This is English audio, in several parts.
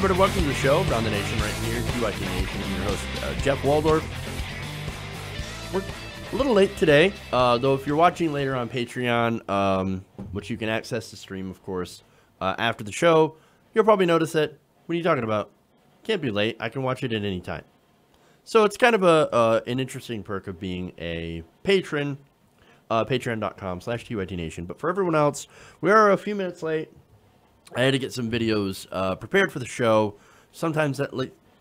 everybody, welcome to the show, Around the Nation, right here, QIT Nation. I'm your host, Jeff Waldorf. We're a little late today, though if you're watching later on Patreon, which you can access the stream, of course, after the show, you'll probably notice that, what are you talking about? Can't be late, I can watch it at any time. So it's kind of an interesting perk of being a patron, patreon.com/QIT Nation. But for everyone else, we are a few minutes late. I had to get some videos prepared for the show. Sometimes that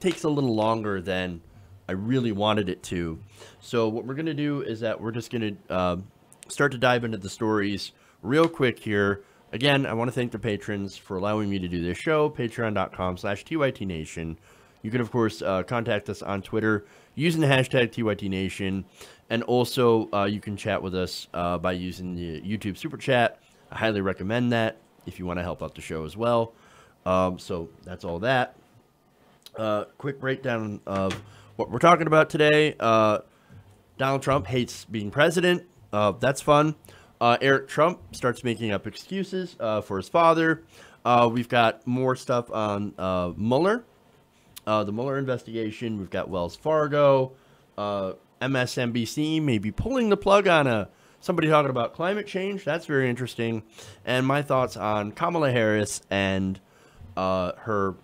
takes a little longer than I really wanted it to. So what we're going to do is that we're just going to start to dive into the stories real quick here. Again, I want to thank the patrons for allowing me to do this show, patreon.com/QIT Nation. You can, of course, contact us on Twitter using the hashtag TYTNation. And also, you can chat with us by using the YouTube Super Chat. I highly recommend that if you want to help out the show as well. So that's all that. Quick breakdown of what we're talking about today. Donald Trump hates being president. That's fun. Eric Trump starts making up excuses for his father. We've got more stuff on Mueller, the Mueller investigation. We've got Wells Fargo, MSNBC maybe pulling the plug on somebody talking about climate change. That's very interesting. And my thoughts on Kamala Harris and her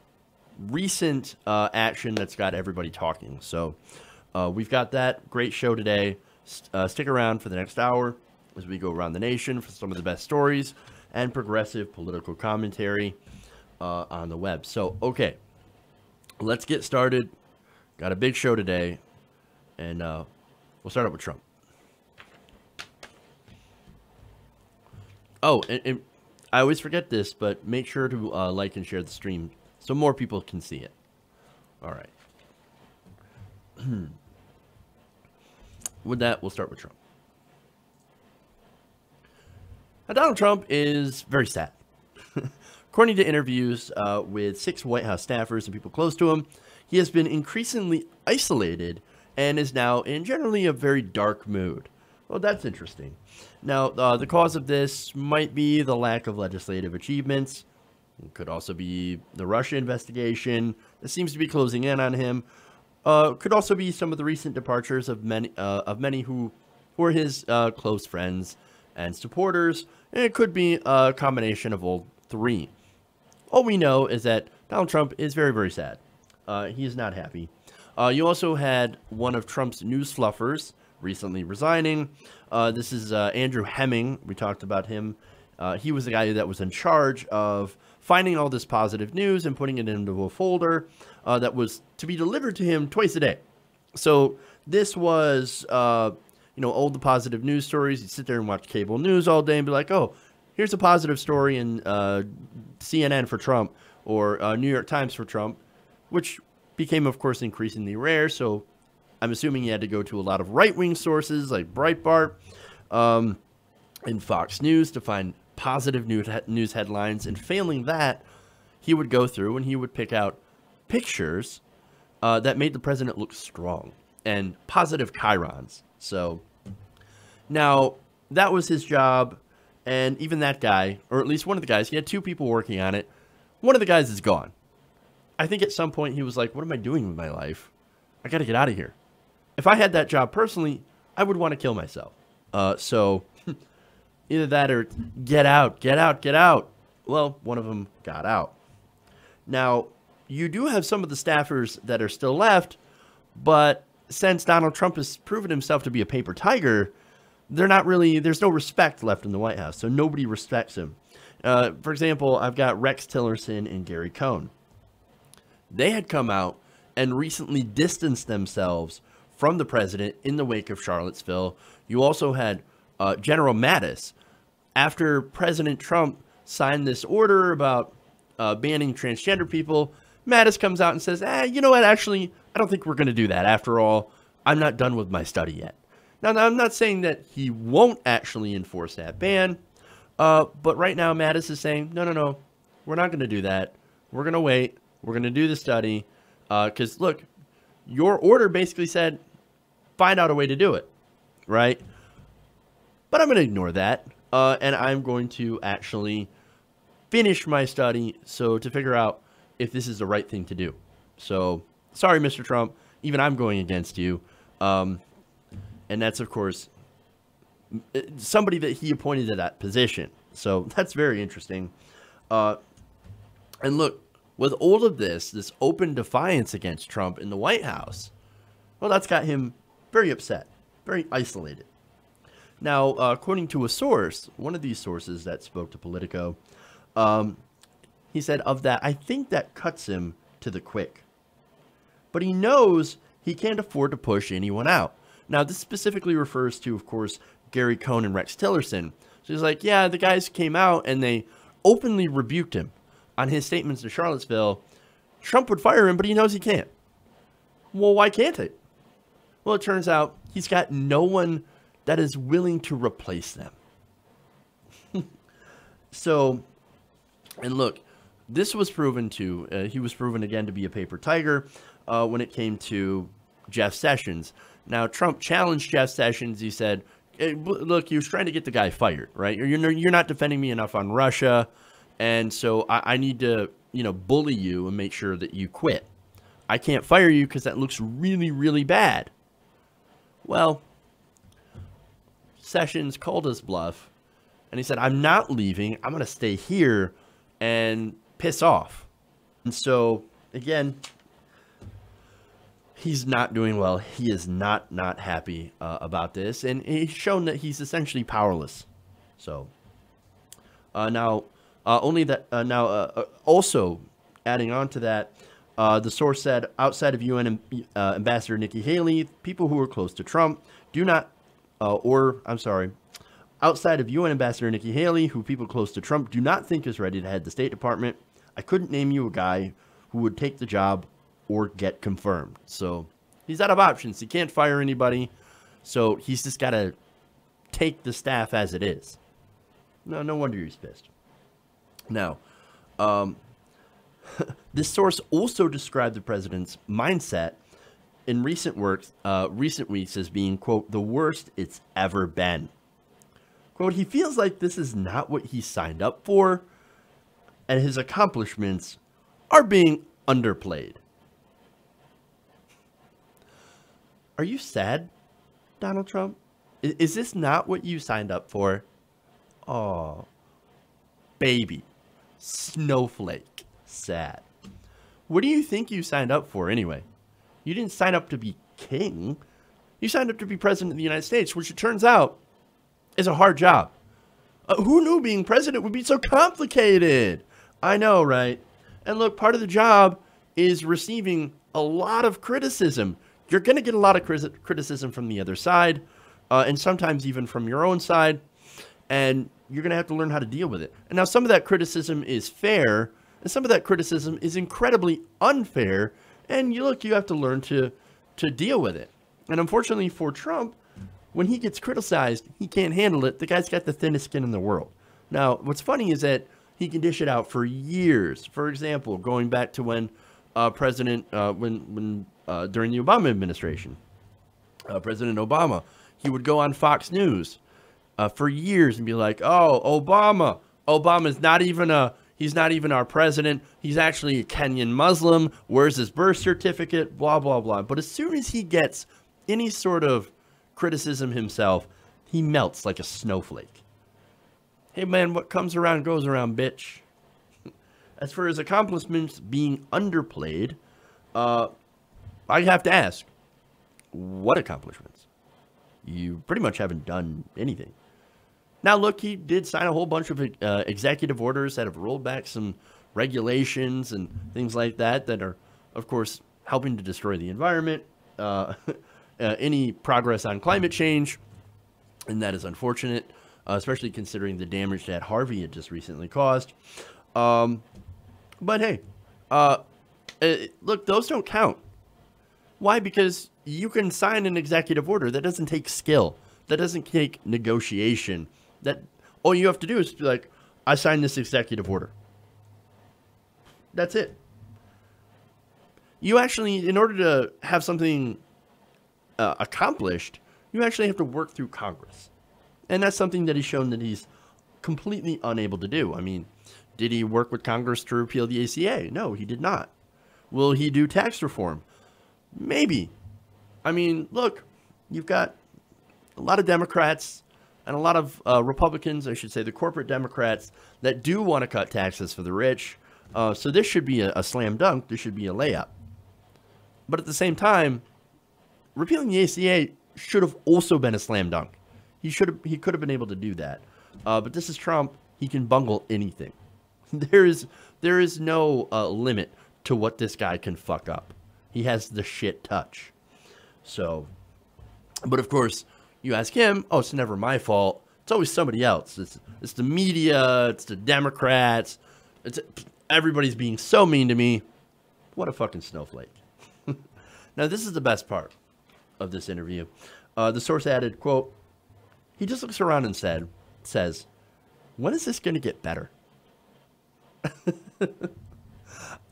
recent action that's got everybody talking. So we've got that. Great show today. Stick around for the next hour as we go around the nation for some of the best stories and progressive political commentary on the web. So, okay, let's get started. Got a big show today, and we'll start out with Trump. Oh, and I always forget this, but make sure to like and share the stream so more people can see it. All right. With that, we'll start with Trump. Now, Donald Trump is very sad. According to interviews with 6 White House staffers and people close to him, he has been increasingly isolated and is now in generally a very dark mood. Well, that's interesting. Now, the cause of this might be the lack of legislative achievements. It could also be the Russia investigation that seems to be closing in on him. Could also be some of the recent departures of many who were his close friends and supporters. And it could be a combination of all three. All we know is that Donald Trump is very, very sad. He is not happy. You also had one of Trump's news fluffers recently resigning. This is Andrew Hemming. We talked about him. He was the guy that was in charge of finding all this positive news and putting it into a folder that was to be delivered to him twice a day. So this was, all the positive news stories. You'd sit there and watch cable news all day and be like, oh, here's a positive story in CNN for Trump or New York Times for Trump, which became, of course, increasingly rare. So I'm assuming he had to go to a lot of right-wing sources like Breitbart and Fox News to find positive news headlines. And failing that, he would go through and he would pick out pictures that made the president look strong and positive chyrons. So now that was his job. And even that guy, or at least one of the guys, he had 2 people working on it. One of the guys is gone. I think at some point he was like, what am I doing with my life? I got to get out of here. If I had that job personally, I would want to kill myself. So either that or get out, get out, get out. Well, one of them got out. Now, you do have some of the staffers that are still left, but since Donald Trump has proven himself to be a paper tiger, there's no respect left in the White House, so nobody respects him. For example, I've got Rex Tillerson and Gary Cohn. They had come out and recently distanced themselves from the president in the wake of Charlottesville. You also had General Mattis. After President Trump signed this order about banning transgender people, Mattis comes out and says, you know what, actually, I don't think we're going to do that. After all, I'm not done with my study yet. Now, I'm not saying that he won't actually enforce that ban, but right now Mattis is saying, no, we're not going to do that. We're going to wait. We're going to do the study because, look, your order basically said, find out a way to do it, right? But I'm going to ignore that, and I'm going to actually finish my study to figure out if this is the right thing to do. So, sorry, Mr. Trump. Even I'm going against you. And that's, of course, somebody that he appointed to that position. So, that's very interesting. And look, with all of this open defiance against Trump in the White House, well, that's got him very upset, very isolated. Now, according to a source, one of these sources that spoke to Politico, he said, of that, I think that cuts him to the quick. But he knows he can't afford to push anyone out. Now, this specifically refers to, of course, Gary Cohn and Rex Tillerson. So he's like, yeah, the guys came out and they openly rebuked him on his statements to Charlottesville. Trump would fire him, but he knows he can't. Well, why can't he? Well, it turns out he's got no one that is willing to replace them. So, and look, this was proven to, he was proven again to be a paper tiger when it came to Jeff Sessions. Now, Trump challenged Jeff Sessions. He said, hey, look, he was trying to get the guy fired, right? You're not defending me enough on Russia. And so I need to, bully you and make sure that you quit. I can't fire you because that looks really, really bad. Well, Sessions called his bluff, and he said, I'm not leaving. I'm going to stay here and piss off. And so, again, he's not doing well. He is not happy about this, and he's shown that he's essentially powerless. So, now, also adding on to that, the source said, outside of UN Ambassador Nikki Haley, people who are close to Trump do not, outside of UN Ambassador Nikki Haley, who people close to Trump do not think is ready to head the State Department, I couldn't name you a guy who would take the job or get confirmed. So he's out of options. He can't fire anybody. So he's just got to take the staff as it is. No wonder he's pissed. Now, this source also described the president's mindset in recent weeks as being, quote, the worst it's ever been. Quote, he feels like this is not what he signed up for, and his accomplishments are being underplayed. Are you sad, Donald Trump? Is this not what you signed up for? Oh, baby, snowflake, sad. What do you think you signed up for anyway? You didn't sign up to be king. You signed up to be president of the United States, which it turns out is a hard job. Who knew being president would be so complicated? I know, right? And look, part of the job is receiving a lot of criticism. You're going to get a lot of criticism from the other side, and sometimes even from your own side, and you're going to have to learn how to deal with it. And now some of that criticism is fair, and some of that criticism is incredibly unfair, and you have to learn to deal with it. And unfortunately for Trump, when he gets criticized, he can't handle it. The guy's got the thinnest skin in the world. Now, what's funny is that he can dish it out for years. For example, going back to when during the Obama administration, President Obama, he would go on Fox News for years and be like, "Oh, Obama's not even he's not even our president. He's actually a Kenyan Muslim. Where's his birth certificate? Blah, blah, blah." But as soon as he gets any sort of criticism himself, he melts like a snowflake. Hey, man, what comes around goes around, bitch. As for his accomplishments being underplayed, I have to ask, what accomplishments? You pretty much haven't done anything. Now, look, he did sign a whole bunch of executive orders that have rolled back some regulations and things like that that are, of course, helping to destroy the environment, any progress on climate change, and that is unfortunate, especially considering the damage that Harvey had just recently caused. But hey, look, those don't count. Why? Because you can sign an executive order that doesn't take skill, that doesn't take negotiation. That all you have to do is be like, I signed this executive order. That's it. You actually, in order to have something accomplished, you actually have to work through Congress. And that's something that he's shown that he's completely unable to do. I mean, Did he work with Congress to repeal the ACA? No, he did not. Will he do tax reform? Maybe. I mean, look, you've got a lot of Democrats and a lot of Republicans, I should say the corporate Democrats, that do want to cut taxes for the rich. So this should be a slam dunk. This should be a layup. But at the same time, repealing the ACA should have also been a slam dunk. He could have been able to do that. But this is Trump. He can bungle anything. There is no limit to what this guy can fuck up. He has the shit touch. So, but of course, you ask him, oh, it's never my fault. It's always somebody else. It's the media. It's the Democrats. Everybody's being so mean to me. What a fucking snowflake. Now, this is the best part of this interview. The source added, quote, he just looks around and says, when is this going to get better?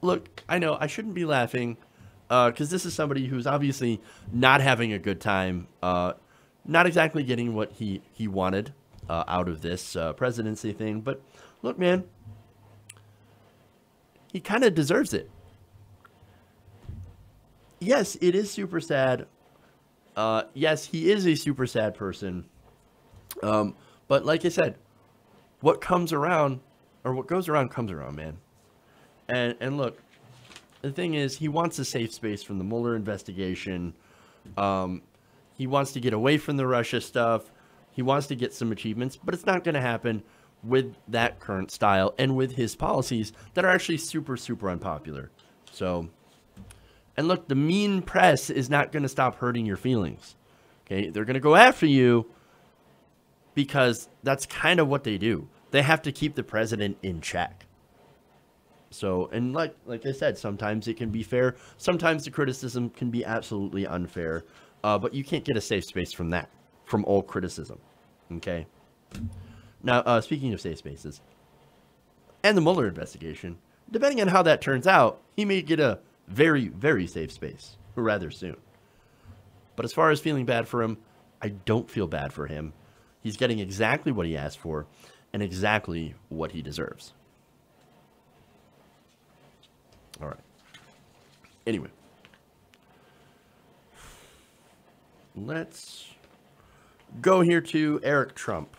Look, I know I shouldn't be laughing because this is somebody who's obviously not having a good time, not exactly getting what he wanted out of this presidency thing. But look, man, he kind of deserves it. Yes, it is super sad. Yes, he is a super sad person. But like I said, what comes around, or what goes around comes around, man. And look, the thing is, he wants a safe space from the Mueller investigation. He wants to get away from the Russia stuff. He wants to get some achievements, but it's not going to happen with that current style and with his policies that are actually super, super unpopular. So, and look, the mean press is not going to stop hurting your feelings. Okay, they're going to go after you because that's kind of what they do. They have to keep the president in check. So, and like I said, sometimes it can be fair. Sometimes the criticism can be absolutely unfair. But you can't get a safe space from that, from all criticism. Okay? Now, speaking of safe spaces, and the Mueller investigation, depending on how that turns out, he may get a very, very safe space rather soon. But as far as feeling bad for him, I don't feel bad for him. He's getting exactly what he asked for and exactly what he deserves. All right. Anyway. Let's go here to Eric Trump.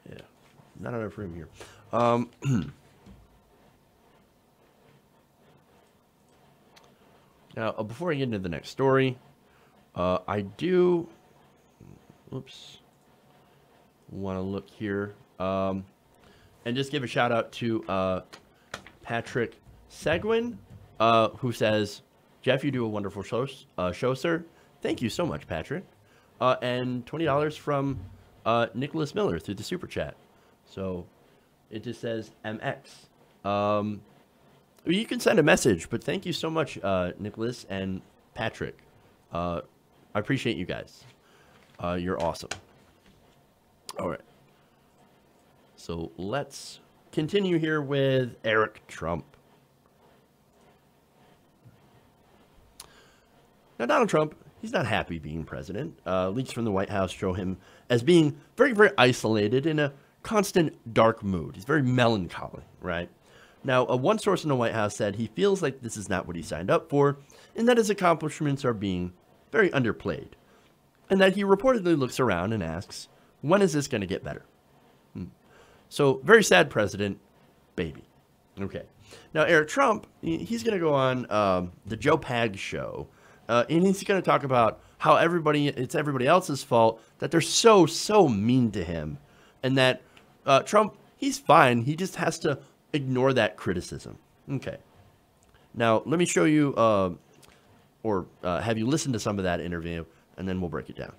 Yeah. Not enough room here. Now, before I get into the next story, I do... Oops. Want to look here. And just give a shout out to Patrick Seguin, who says, Jeff, you do a wonderful show, sir. Thank you so much, Patrick. And $20 from Nicholas Miller through the super chat. So it just says MX. You can send a message, but thank you so much, Nicholas and Patrick. I appreciate you guys. You're awesome. All right. So let's continue here with Eric Trump. Now, Donald Trump, he's not happy being president. Leaks from the White House show him as being very, very isolated in a constant dark mood. He's very melancholy, right? Now, one source in the White House said he feels like this is not what he signed up for and that his accomplishments are being very underplayed. And that he reportedly looks around and asks, when is this going to get better? So, very sad president, baby. Okay. Now, Eric Trump, he's going to go on the Joe Pag show. And he's going to talk about how it's everybody else's fault that they're so mean to him. And that Trump, he's fine. He just has to ignore that criticism. Okay. Now, let me show you or have you listen to some of that interview, and then we'll break it down.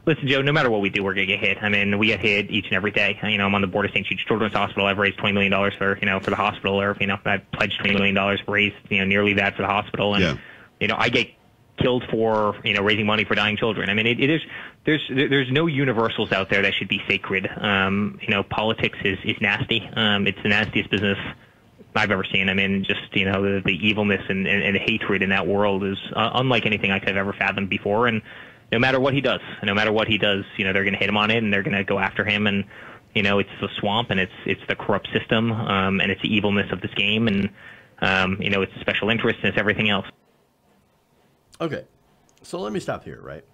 Listen, Joe, no matter what we do, we're going to get hit. I mean, we get hit each and every day. You know, I'm on the board of St. Jude Children's Hospital. I've raised $20 million for the hospital, or, I've pledged $20 million, raised, nearly that for the hospital. And, I get killed for, raising money for dying children. I mean, there's no universals out there that should be sacred. Politics is nasty. It's the nastiest business I've ever seen. I mean, just, the evilness and the hatred in that world is unlike anything I could have ever fathomed before. And no matter what he does, they're going to hit him on it, and they're going to go after him. And it's the swamp, and it's the corrupt system, and it's the evilness of this game, and it's the special interest, and it's everything else. Okay, so let me stop here, right?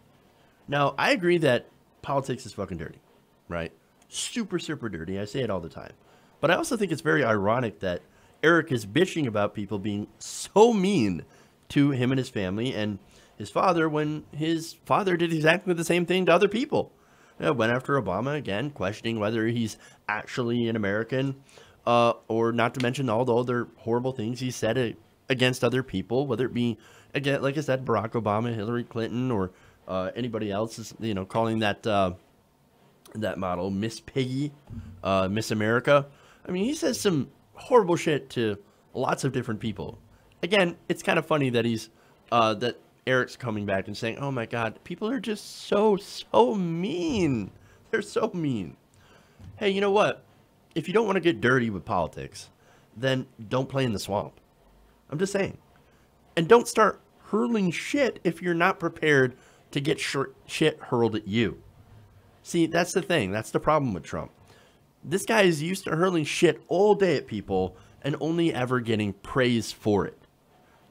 Now, I agree that politics is fucking dirty, right? Super, super dirty. I say it all the time. But I also think it's very ironic that Eric is bitching about people being so mean to him and his family and his father when his father did exactly the same thing to other people. Went after Obama, again, questioning whether he's actually an American, or not to mention all the other horrible things he said against other people, whether it be, again, like I said, Barack Obama, Hillary Clinton, or anybody else is, calling that model Miss Piggy, Miss America. I mean, he says some horrible shit to lots of different people. Again, it's kind of funny that that Eric's coming back and saying, oh my God, people are just so mean. They're so mean. Hey, you know what? If you don't want to get dirty with politics, then don't play in the swamp. I'm just saying. And don't start hurling shit if you're not prepared to get shit hurled at you. See, that's the thing. That's the problem with Trump. This guy is used to hurling shit all day at people and only ever getting praise for it.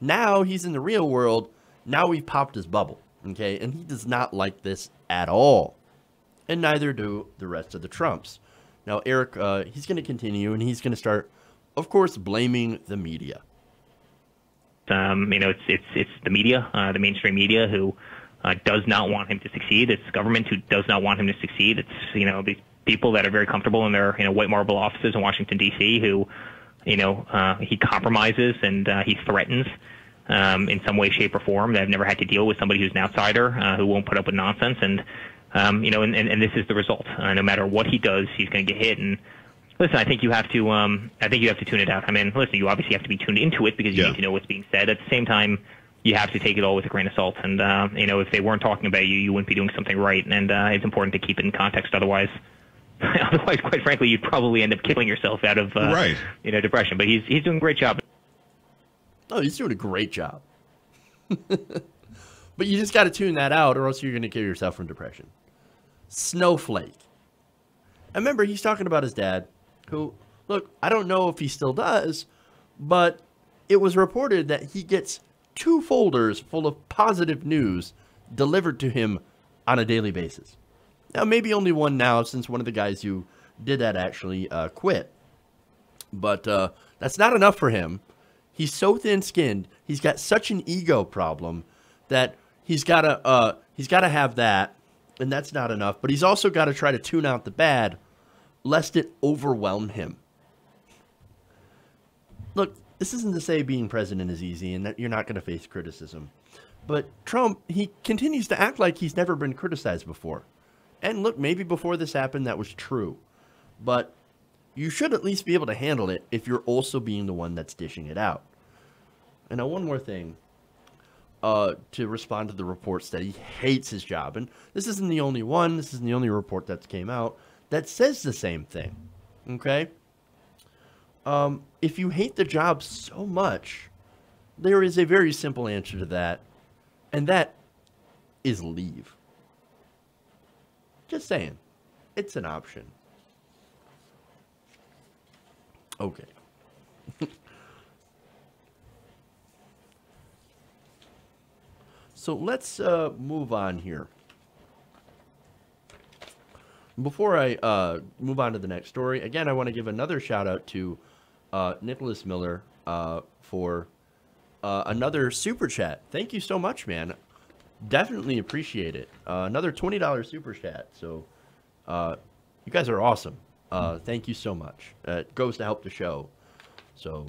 Now he's in the real world. Now we've popped his bubble, okay? And he does not like this at all. And neither do the rest of the Trumps. Now, Eric, he's going to continue, and he's going to start, of course, blaming the media. It's the media, the mainstream media, who does not want him to succeed. It's government who does not want him to succeed. It's, these people that are very comfortable in their, white marble offices in Washington, D.C., who, he compromises and he threatens in some way, shape, or form. That have never had to deal with somebody who's an outsider, who won't put up with nonsense. And, and this is the result. No matter what he does, he's going to get hit. And listen, I think you have to tune it out. I mean, listen, you obviously have to be tuned into it because you need to know what's being said. At the same time, you have to take it all with a grain of salt. And, if they weren't talking about you, you wouldn't be doing something right. And it's important to keep it in context. Otherwise, quite frankly, you'd probably end up killing yourself out of, depression. But he's doing a great job. Oh, he's doing a great job. But you just got to tune that out or else you're going to kill yourself from depression. Snowflake. And remember, he's talking about his dad, who, look, I don't know if he still does, but it was reported that he gets 2 folders full of positive news delivered to him on a daily basis. Now, maybe only one now, since one of the guys who did that actually quit. But that's not enough for him. He's so thin-skinned. He's got such an ego problem that he's got to have that, and that's not enough. But he's also got to try to tune out the bad, lest it overwhelm him. Look, this isn't to say being president is easy and that you're not going to face criticism. But Trump, he continues to act like he's never been criticized before. And look, maybe before this happened, that was true. But you should at least be able to handle it if you're also being the one that's dishing it out. And now one more thing to respond to the reports that he hates his job. And this isn't the only one. This isn't the only report that's came out that says the same thing. Okay? If you hate the job so much, there is a very simple answer to that. And that is leave. Just saying. It's an option. Okay. So let's move on here. Before I move on to the next story, again, I want to give another shout out to Nicholas Miller for another super chat. Thank you so much, man. Definitely appreciate it. Another $20 super chat. So you guys are awesome. Thank you so much. It goes to help the show. So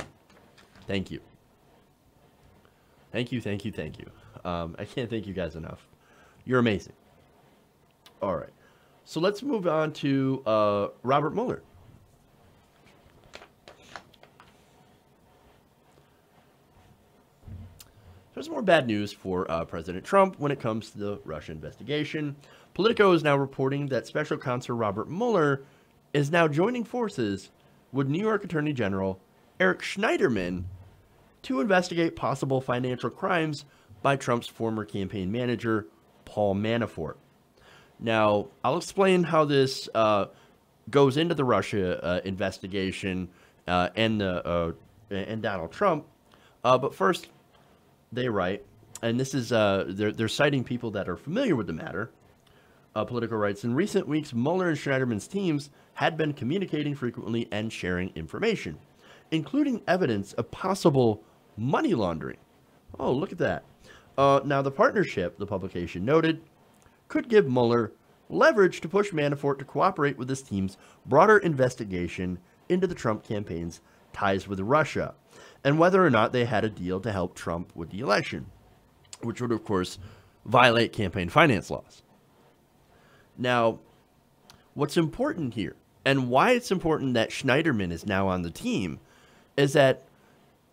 thank you. Thank you, thank you, thank you. I can't thank you guys enough. You're amazing. All right. So let's move on to Robert Mueller. There's more bad news for President Trump when it comes to the Russia investigation. Politico is now reporting that Special Counsel Robert Mueller is now joining forces with New York Attorney General Eric Schneiderman to investigate possible financial crimes by Trump's former campaign manager, Paul Manafort. Now, I'll explain how this goes into the Russia investigation and Donald Trump. But first, they write, and this is they're citing people that are familiar with the matter. Political rights. In recent weeks, Mueller and Schneiderman's teams had been communicating frequently and sharing information, including evidence of possible money laundering. Oh, look at that. Now, the partnership, the publication noted, could give Mueller leverage to push Manafort to cooperate with his team's broader investigation into the Trump campaign's ties with Russia, and whether or not they had a deal to help Trump with the election, which would, of course, violate campaign finance laws. Now, what's important here, and why it's important that Schneiderman is now on the team, is that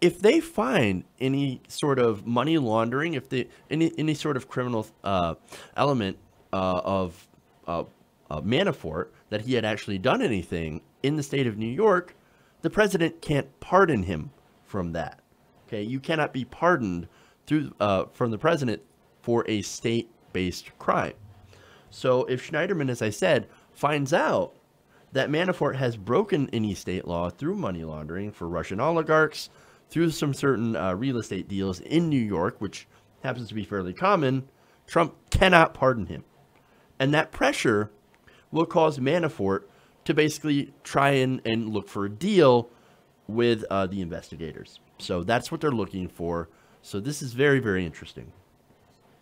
if they find any sort of money laundering, if they any sort of criminal element of Manafort, that he had actually done anything in the state of New York, the president can't pardon him from that. Okay, you cannot be pardoned through from the president for a state-based crime. So if Schneiderman, as I said, finds out that Manafort has broken any state law through money laundering for Russian oligarchs, through some certain real estate deals in New York, which happens to be fairly common, Trump cannot pardon him. And that pressure will cause Manafort to basically try and look for a deal with the investigators. So that's what they're looking for. So this is very, very interesting.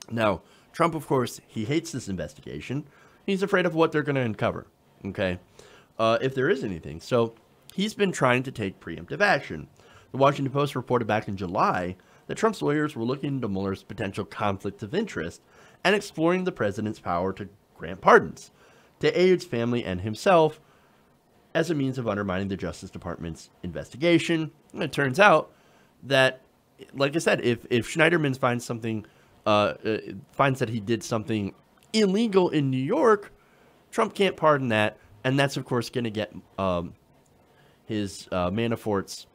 Now, Trump, of course, he hates this investigation. He's afraid of what they're going to uncover, okay, if there is anything. So he's been trying to take preemptive action. The Washington Post reported back in July that Trump's lawyers were looking into Mueller's potential conflict of interest and exploring the president's power to grant pardons to Aid's family and himself as a means of undermining the Justice Department's investigation. And it turns out that, like I said, if Schneiderman finds something, finds that he did something illegal in New York, Trump can't pardon that, and that's of course going to get his Manafort's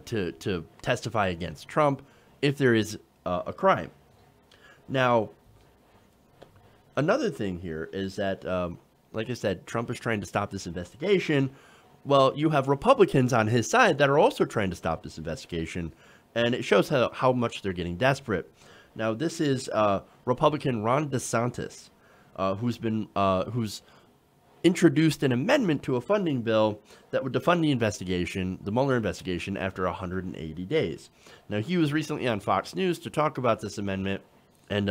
to testify against Trump if there is a crime. Now, another thing here is that, like I said, Trump is trying to stop this investigation. Well, you have Republicans on his side that are also trying to stop this investigation, and it shows how much they're getting desperate. Now, this is Republican Ron DeSantis, who's introduced an amendment to a funding bill that would defund the investigation, the Mueller investigation, after 180 days. Now, he was recently on Fox News to talk about this amendment, and,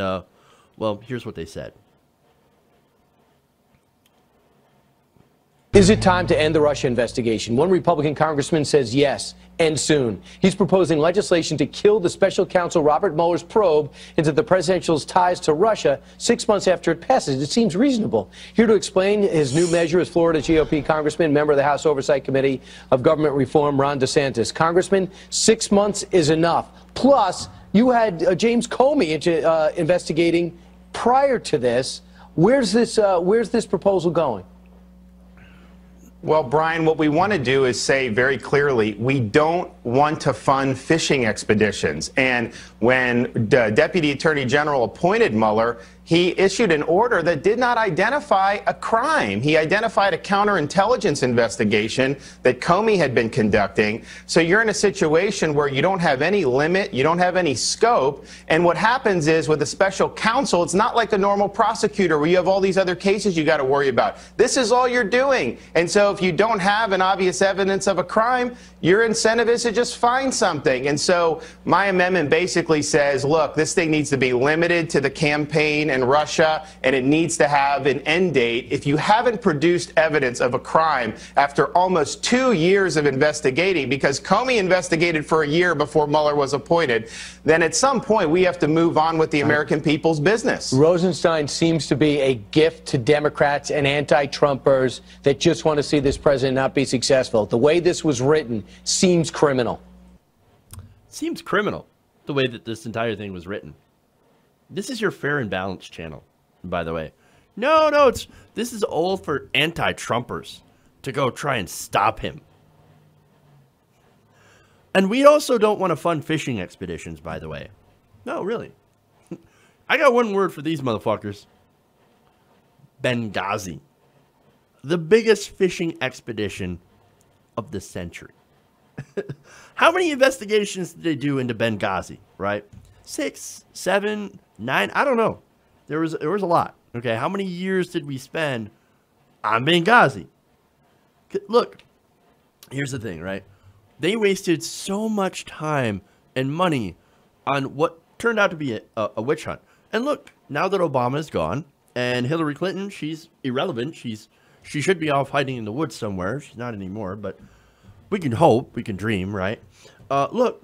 well, here's what they said. Is it time to end the Russia investigation? One Republican congressman says yes, and soon. He's proposing legislation to kill the special counsel Robert Mueller's probe into the presidential's ties to Russia 6 months after it passes. It seems reasonable. Here to explain his new measure is Florida GOP Congressman, member of the House Oversight Committee of Government Reform, Ron DeSantis. Congressman, 6 months is enough. Plus, you had James Comey investigating prior to this. Where's this proposal going? Well, Brian, what we want to do is say very clearly, we don't want to fund fishing expeditions. And when the Deputy Attorney General appointed Mueller, he issued an order that did not identify a crime. He identified a counterintelligence investigation that Comey had been conducting. So you're in a situation where you don't have any limit, you don't have any scope. And what happens is with a special counsel, it's not like a normal prosecutor where you have all these other cases you got to worry about. This is all you're doing. And so if you don't have an obvious evidence of a crime, your incentive is to just find something. And so my amendment basically says, look, this thing needs to be limited to the campaign and Russia, and it needs to have an end date. If you haven't produced evidence of a crime after almost 2 years of investigating, because Comey investigated for a year before Mueller was appointed, then at some point we have to move on with the American people's business. Rosenstein seems to be a gift to Democrats and anti-Trumpers that just want to see this president not be successful. The way this was written seems criminal. Seems criminal, the way that this entire thing was written. This is your fair and balanced channel, by the way. No, this is all for anti-Trumpers to go try and stop him. And we also don't want to fund fishing expeditions, by the way. No, really. I got one word for these motherfuckers. Benghazi. The biggest fishing expedition of the century. How many investigations did they do into Benghazi, right? 6, 7, 9, I don't know. There was a lot. Okay, how many years did we spend on Benghazi? Look, here's the thing, right? They wasted so much time and money on what turned out to be a witch hunt. And look, now that Obama is gone and Hillary Clinton, she's irrelevant. She should be off hiding in the woods somewhere. She's not anymore, but we can hope, we can dream, right? Look,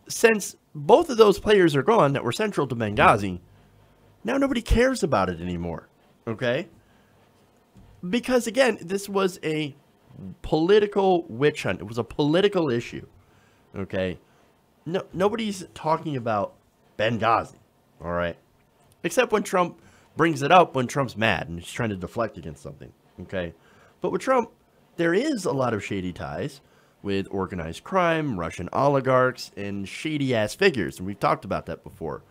since both of those players are gone that were central to Benghazi, now nobody cares about it anymore, okay? Because, again, this was a political witch hunt. It was a political issue, okay? No, nobody's talking about Benghazi, all right? Except when Trump brings it up when Trump's mad and he's trying to deflect against something, okay? But with Trump, there is a lot of shady ties with organized crime, Russian oligarchs, and shady-ass figures, and we've talked about that before.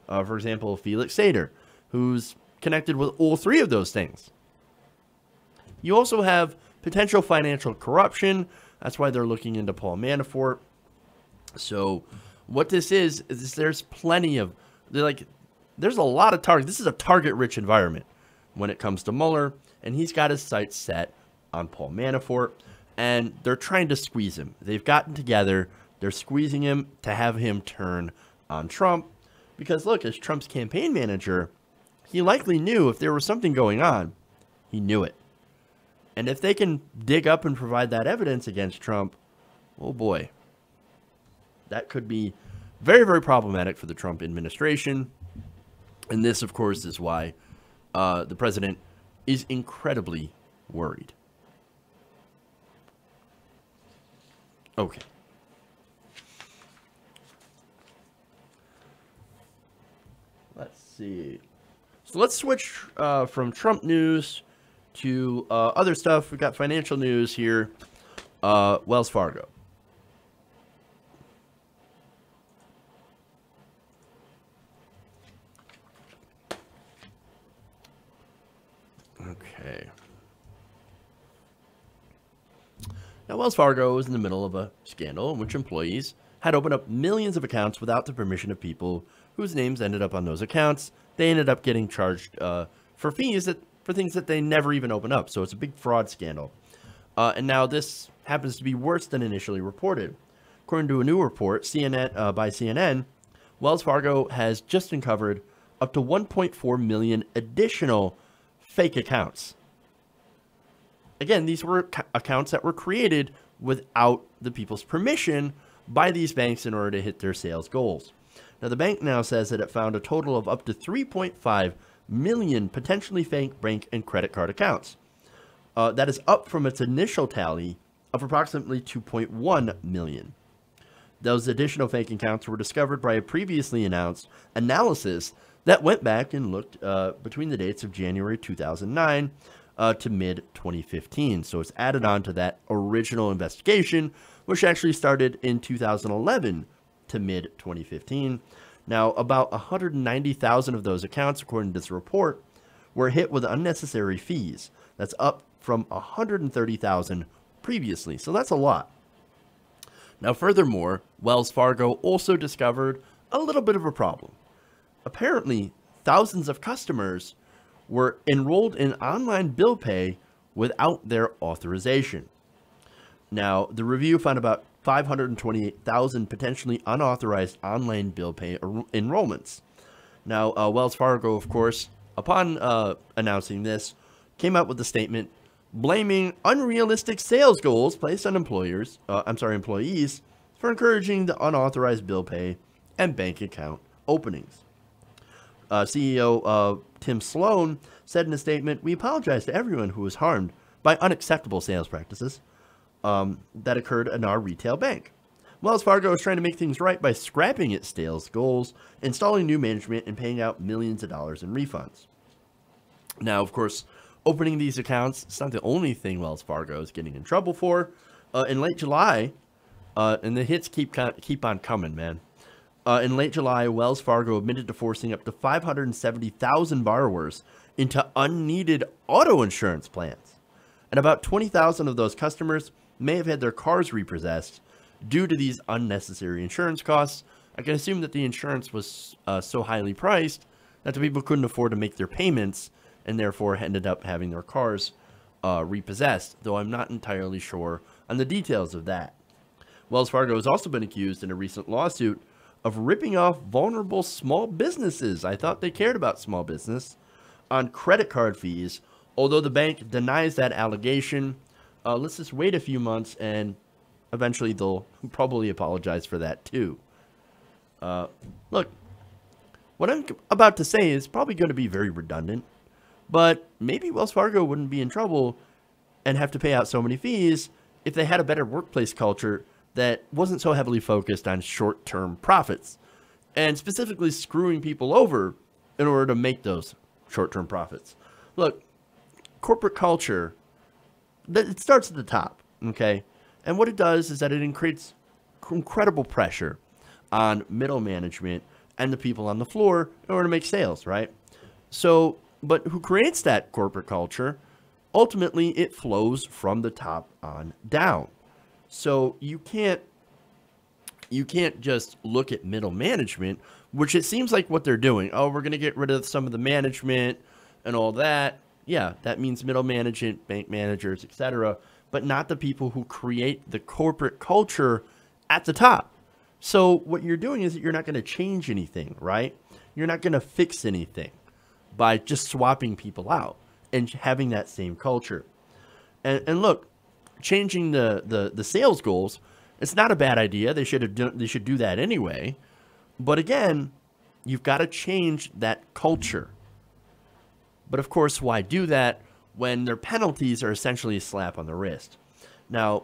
For example, Felix Sater, who's connected with all three of those things. You also have potential financial corruption. That's why they're looking into Paul Manafort. So what this is there's plenty of, there's a lot of targets. This is a target-rich environment when it comes to Mueller, and he's got his sights set on Paul Manafort, and they're trying to squeeze him. They've gotten together. They're squeezing him to have him turn on Trump. Because, look, as Trump's campaign manager, he likely knew if there was something going on, he knew it. And if they can dig up and provide that evidence against Trump, oh boy, that could be very, very problematic for the Trump administration. And this, of course, is why the president is incredibly worried. Okay. Let's see. So let's switch from Trump news to other stuff. We've got financial news here. Wells Fargo. Okay. Now, Wells Fargo was in the middle of a scandal in which employees had opened up millions of accounts without the permission of people whose names ended up on those accounts. They ended up getting charged for fees for things that they never even opened up. So it's a big fraud scandal. And now this happens to be worse than initially reported. According to a new report by CNN, Wells Fargo has just uncovered up to 1.4 million additional fake accounts. Again, these were accounts that were created without the people's permission by these banks in order to hit their sales goals. Now, the bank now says that it found a total of up to 3.5 million potentially fake bank and credit card accounts. That is up from its initial tally of approximately 2.1 million. Those additional fake accounts were discovered by a previously announced analysis that went back and looked between the dates of January 2009 to mid-2015. So it's added on to that original investigation, which actually started in 2011 to mid-2015. Now, about 190,000 of those accounts, according to this report, were hit with unnecessary fees. That's up from 130,000 previously. So that's a lot. Now, furthermore, Wells Fargo also discovered a little bit of a problem. Apparently, thousands of customers were enrolled in online bill pay without their authorization. Now, the review found about 528,000 potentially unauthorized online bill pay enrollments. Now, Wells Fargo, of course, upon announcing this, came out with a statement blaming unrealistic sales goals placed on employees for encouraging the unauthorized bill pay and bank account openings. CEO Tim Sloan said in a statement, "We apologize to everyone who was harmed by unacceptable sales practices that occurred in our retail bank. Wells Fargo is trying to make things right by scrapping its sales goals, installing new management, and paying out millions of dollars in refunds." Now, of course, opening these accounts is not the only thing Wells Fargo is getting in trouble for. In late July, and the hits keep on coming, man. In late July, Wells Fargo admitted to forcing up to 570,000 borrowers into unneeded auto insurance plans. And about 20,000 of those customers may have had their cars repossessed due to these unnecessary insurance costs. I can assume that the insurance was so highly priced that the people couldn't afford to make their payments and therefore ended up having their cars repossessed, though I'm not entirely sure on the details of that. Wells Fargo has also been accused in a recent lawsuit of ripping off vulnerable small businesses. I thought they cared about small business on credit card fees, although the bank denies that allegation. Let's just wait a few months and eventually they'll probably apologize for that too. Look, what I'm about to say is probably going to be very redundant, but maybe Wells Fargo wouldn't be in trouble and have to pay out so many fees if they had a better workplace culture that wasn't so heavily focused on short-term profits and specifically screwing people over in order to make those short-term profits. Look, corporate culture, it starts at the top, okay? And what it does is that it creates incredible pressure on middle management and the people on the floor in order to make sales, right? So, but who creates that corporate culture? Ultimately, it flows from the top on down. So you can't just look at middle management, which it seems like what they're doing. Oh, we're going to get rid of some of the management and all that. Yeah, that means middle management, bank managers, etc., but not the people who create the corporate culture at the top. So what you're doing is that you're not going to change anything, right? You're not going to fix anything by just swapping people out and having that same culture. And look, changing the sales goals, it's not a bad idea. They should do that anyway. But again, you've got to change that culture. But of course, why do that when their penalties are essentially a slap on the wrist? Now,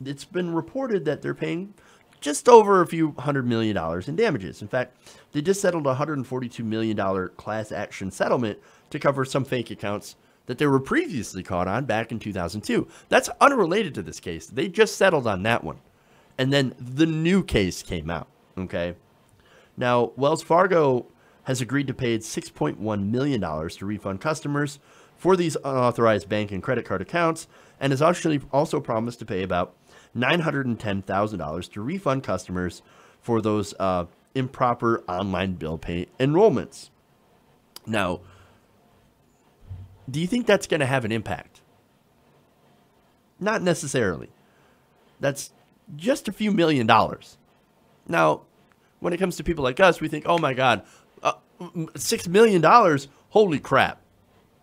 it's been reported that they're paying just over a few $100 million in damages. In fact, they just settled a $142 million class action settlement to cover some fake accounts that they were previously caught on back in 2002. That's unrelated to this case. They just settled on that one. And then the new case came out, okay? Now, Wells Fargo has agreed to pay $6.1 million to refund customers for these unauthorized bank and credit card accounts, and has actually also promised to pay about $910,000 to refund customers for those improper online bill pay enrollments. Now, do you think that's going to have an impact? Not necessarily. That's just a few $1 million. Now, when it comes to people like us, we think, oh my God, $6 million, holy crap.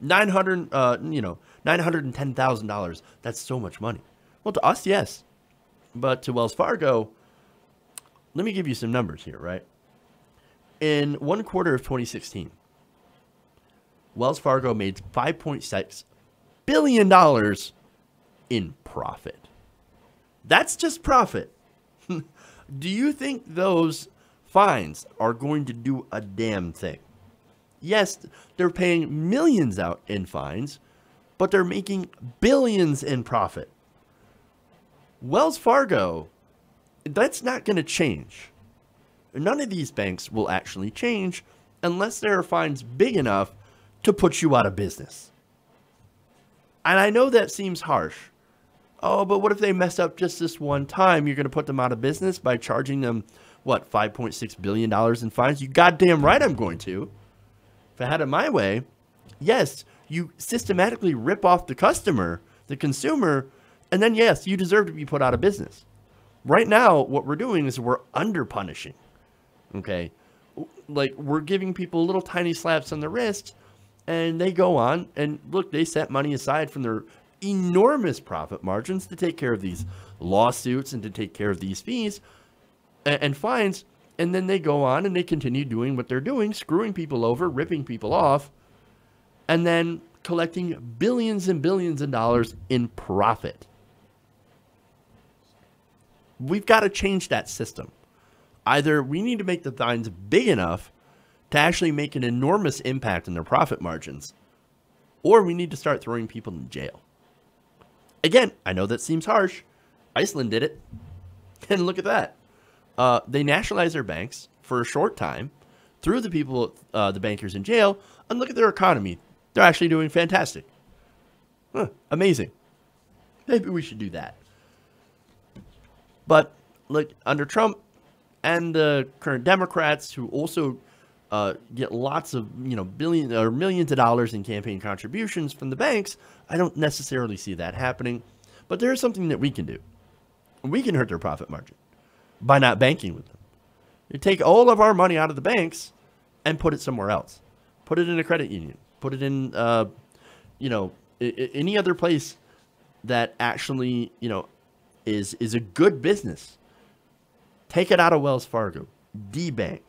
$910,000, that's so much money. Well, to us, yes. But to Wells Fargo, let me give you some numbers here, right? In one quarter of 2016, Wells Fargo made $5.6 billion in profit. That's just profit. Do you think those fines are going to do a damn thing? Yes, they're paying millions out in fines, but they're making billions in profit. Wells Fargo, that's not going to change. None of these banks will actually change unless there are fines big enough to put you out of business. And I know that seems harsh. Oh, but what if they mess up just this one time? You're going to put them out of business by charging them, what, $5.6 billion in fines? You goddamn right I'm going to. If I had it my way, yes, you systematically rip off the customer, the consumer, and then yes, you deserve to be put out of business. Right now, what we're doing is we're under punishing. Okay? Like, we're giving people little tiny slaps on the wrist, and they go on, and look, they set money aside from their enormous profit margins to take care of these lawsuits and to take care of these fees and fines, and then they go on and they continue doing what they're doing, screwing people over, ripping people off, and then collecting billions and billions of dollars in profit. We've got to change that system. Either we need to make the fines big enough to actually make an enormous impact on their profit margins, or we need to start throwing people in jail. Again, I know that seems harsh. Iceland did it. And look at that. they nationalize their banks for a short time, threw the people, the bankers in jail, and look at their economy. They're actually doing fantastic. Huh, amazing. Maybe we should do that. But look, under Trump and the current Democrats, who also get lots of billions or millions of dollars in campaign contributions from the banks, I don't necessarily see that happening. But there is something that we can do. We can hurt their profit margin by not banking with them. You take all of our money out of the banks and put it somewhere else. Put it in a credit union. Put it in, any other place that actually, is a good business. Take it out of Wells Fargo. De-bank.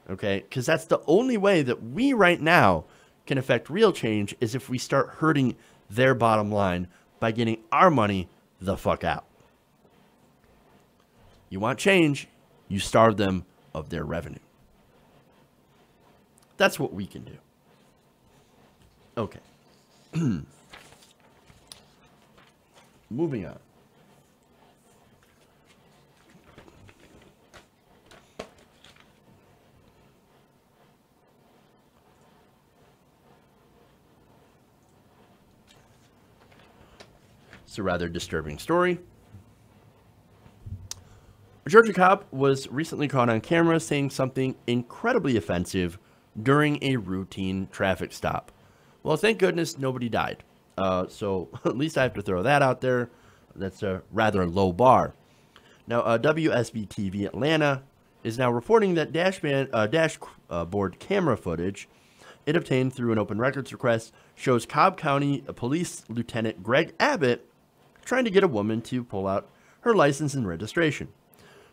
Okay? Because that's the only way that we right now can affect real change is if we start hurting their bottom line by getting our money the fuck out. You want change, you starve them of their revenue. That's what we can do. Okay. Moving on. It's a rather disturbing story. A Georgia cop was recently caught on camera saying something incredibly offensive during a routine traffic stop. Well, thank goodness nobody died. So at least I have to throw that out there. That's a rather low bar. Now, WSB TV Atlanta is now reporting that dashboard camera footage it obtained through an open records request shows Cobb County Police Lieutenant Greg Abbott trying to get a woman to pull out her license and registration.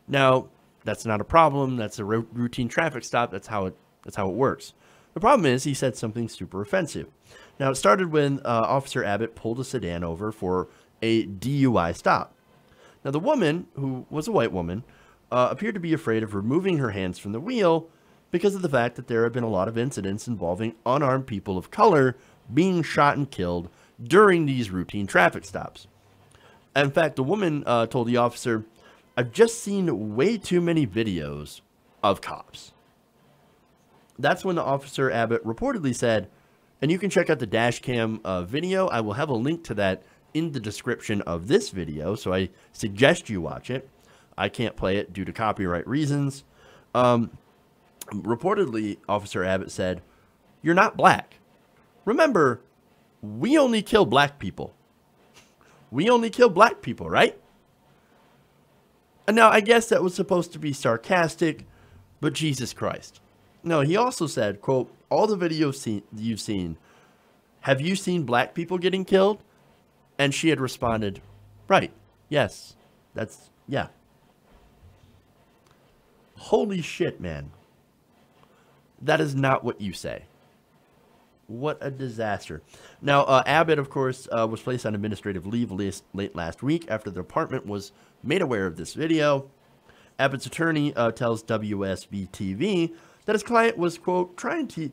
Now, that's not a problem. That's a routine traffic stop. That's how it works. The problem is he said something super offensive. Now, it started when Officer Abbott pulled a sedan over for a DUI stop. Now, the woman, who was a white woman, appeared to be afraid of removing her hands from the wheel because of the fact that there have been a lot of incidents involving unarmed people of color being shot and killed during these routine traffic stops. In fact, the woman told the officer, "I've just seen way too many videos of cops." That's when the Officer Abbott reportedly said, and you can check out the dash cam video. I will have a link to that in the description of this video, so I suggest you watch it. I can't play it due to copyright reasons. Reportedly, Officer Abbott said, "You're not black. Remember, we only kill black people. We only kill black people, right?" And now, I guess that was supposed to be sarcastic, but Jesus Christ. No, he also said, quote, "All the videos you've seen, have you seen black people getting killed?" And she had responded, "Right, yes, yeah." Holy shit, man. That is not what you say. What a disaster. Now, Abbott, of course, was placed on administrative leave late last week after the department was made aware of this video. Abbott's attorney tells WSB-TV that his client was, quote, trying to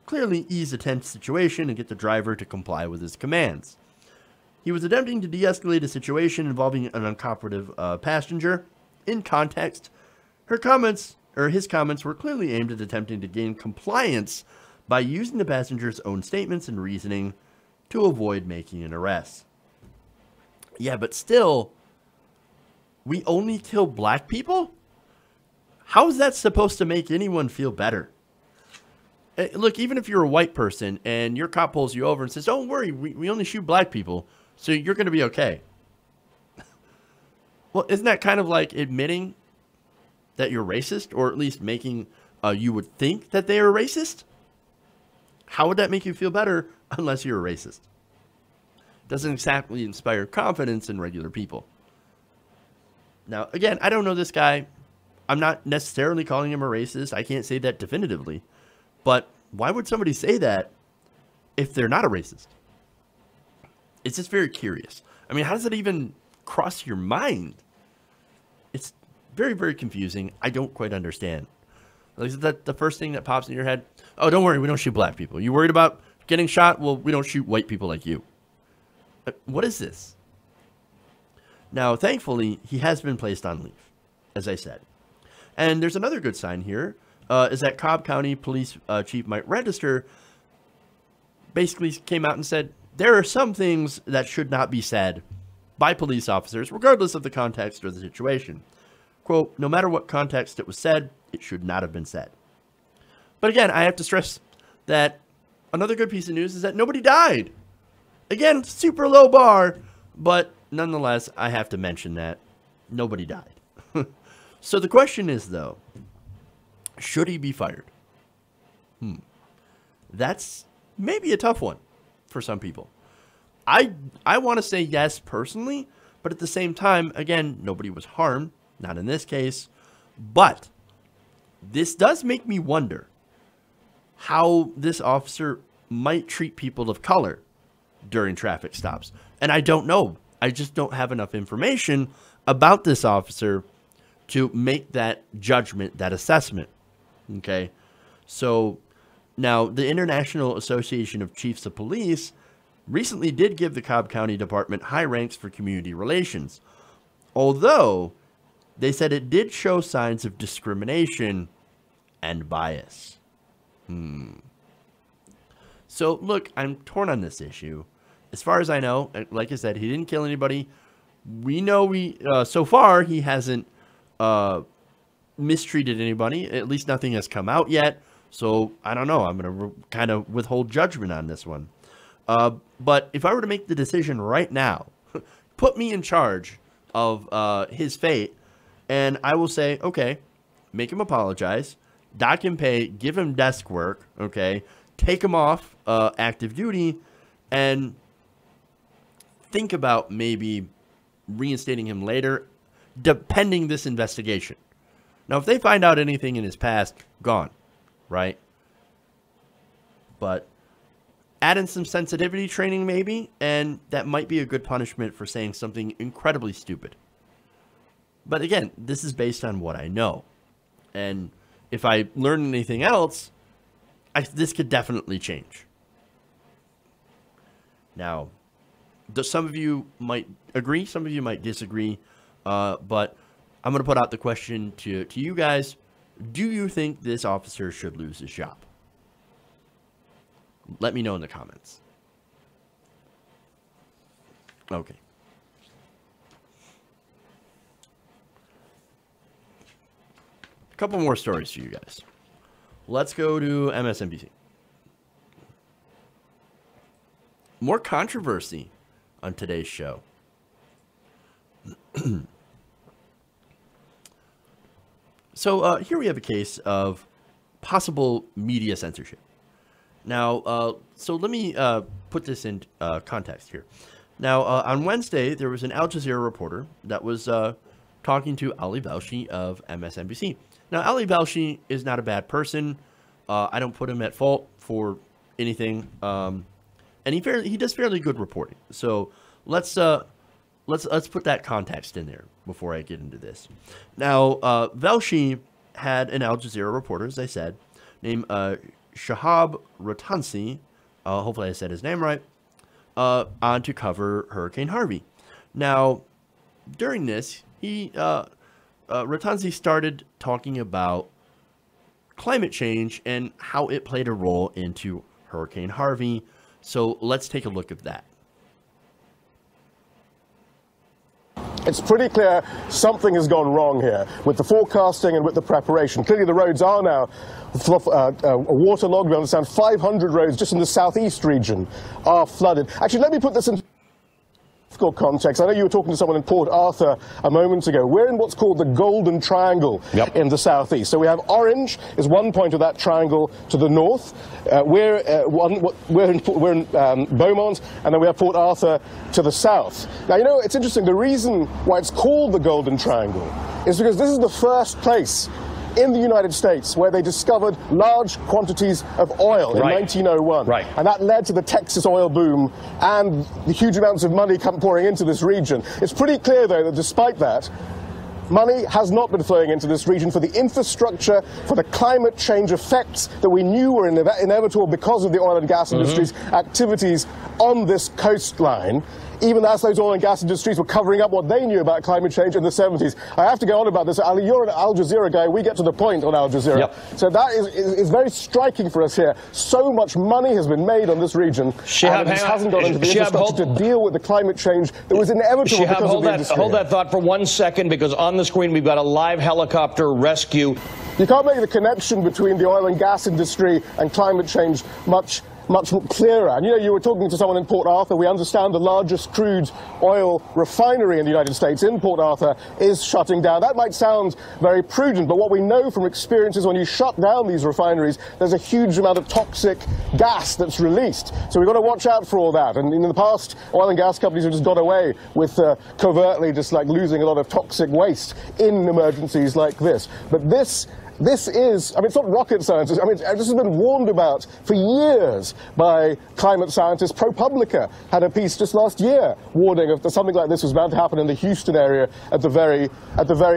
clearly ease a tense situation and get the driver to comply with his commands. He was attempting to de-escalate a situation involving an uncooperative passenger. In context, his comments were clearly aimed at attempting to gain compliance by using the passenger's own statements and reasoning to avoid making an arrest. Yeah, but still, we only kill black people? How is that supposed to make anyone feel better? Look, even if you're a white person and your cop pulls you over and says, "Don't worry, we only shoot black people, so you're going to be okay." Well, isn't that kind of like admitting that you're racist, or at least making you would think that they are racist? How would that make you feel better unless you're a racist? Doesn't exactly inspire confidence in regular people. Now, again, I don't know this guy. I'm not necessarily calling him a racist. I can't say that definitively. But why would somebody say that if they're not a racist? It's just very curious. I mean, how does it even cross your mind? It's very, very confusing. I don't quite understand. Is that the first thing that pops in your head? "Oh, don't worry, we don't shoot black people. You worried about getting shot? Well, we don't shoot white people like you." What is this? Now, thankfully, he has been placed on leave, as I said. And there's another good sign here, is that Cobb County Police Chief Mike Register basically came out and said, there are some things that should not be said by police officers, regardless of the context or the situation. Quote, no matter what context it was said, it should not have been said. But again, I have to stress that another good piece of news is that nobody died. Again, super low bar, but nonetheless, I have to mention that nobody died. So the question is, though, should he be fired? That's maybe a tough one for some people. I want to say yes personally, but at the same time, again, nobody was harmed, not in this case. But this does make me wonder how this officer might treat people of color during traffic stops. And I don't know. I just don't have enough information about this officer to make that judgment, that assessment. Okay? So now the International Association of Chiefs of Police recently did give the Cobb County Department high ranks for community relations, although they said it did show signs of discrimination and bias. So, look, I'm torn on this issue. As far as I know, like I said, he didn't kill anybody. We know so far he hasn't mistreated anybody. At least nothing has come out yet. So, I don't know. I'm going to kind of withhold judgment on this one. But if I were to make the decision right now, put me in charge of his fate, and I will say, okay, make him apologize, dock him pay, give him desk work, okay, take him off active duty, and think about maybe reinstating him later, depending this investigation. Now, if they find out anything in his past, gone, right? But add in some sensitivity training maybe, and that might be a good punishment for saying something incredibly stupid. But again, this is based on what I know. And if I learn anything else, this could definitely change. Now, some of you might agree, some of you might disagree, but I'm going to put out the question to you guys. Do you think this officer should lose his job? Let me know in the comments. Okay. A couple more stories for you guys. Let's go to MSNBC. More controversy on today's show. So here we have a case of possible media censorship. Now, so let me put this in context here. Now, on Wednesday, there was an Al Jazeera reporter that was talking to Ali Velshi of MSNBC. Now, Ali Velshi is not a bad person. I don't put him at fault for anything, and he does fairly good reporting. So let's put that context in there before I get into this. Now, Velshi had an Al Jazeera reporter, as I said, named Shahab Ratansi, hopefully I said his name right, on to cover Hurricane Harvey. Now, during this, Ratansi started talking about climate change and how it played a role into Hurricane Harvey. So let's take a look at that. It's pretty clear something has gone wrong here with the forecasting and with the preparation. Clearly the roads are now waterlogged. We understand 500 roads just in the southeast region are flooded. Actually, let me put this in context. I know you were talking to someone in Port Arthur a moment ago. We're in what's called the Golden Triangle in the southeast. So we have orange is one point of that triangle to the north. We're in Beaumont, and then we have Port Arthur to the south. Now, you know, it's interesting. The reason why it's called the Golden Triangle is because this is the first place in the United States where they discovered large quantities of oil in 1901. And that led to the Texas oil boom and the huge amounts of money pouring into this region. It's pretty clear, though, that despite that, money has not been flowing into this region for the infrastructure, for the climate change effects that we knew were inevitable because of the oil and gas industry's activities on this coastline. even as those oil and gas industries were covering up what they knew about climate change in the 70s. I have to go on about this. Ali, you're an Al Jazeera guy. We get to the point on Al Jazeera. Yep. So that is very striking for us here. So much money has been made on this region, and it just hasn't got into the infrastructure to deal with the climate change that was inevitable because of the industry. Hold that thought for 1 second, because on the screen we've got a live helicopter rescue. You can't make the connection between the oil and gas industry and climate change much clearer. And you were talking to someone in Port Arthur. We understand the largest crude oil refinery in the United States in Port Arthur is shutting down. That might sound very prudent, but what we know from experience is when you shut down these refineries, there's a huge amount of toxic gas that's released. So we've got to watch out for all that. And in the past, oil and gas companies have just got away with covertly just like losing a lot of toxic waste in emergencies like this. But this is, I mean, it's not rocket science. I mean, this has been warned about for years by climate scientists. ProPublica had a piece just last year warning of something like this was about to happen in the Houston area at the very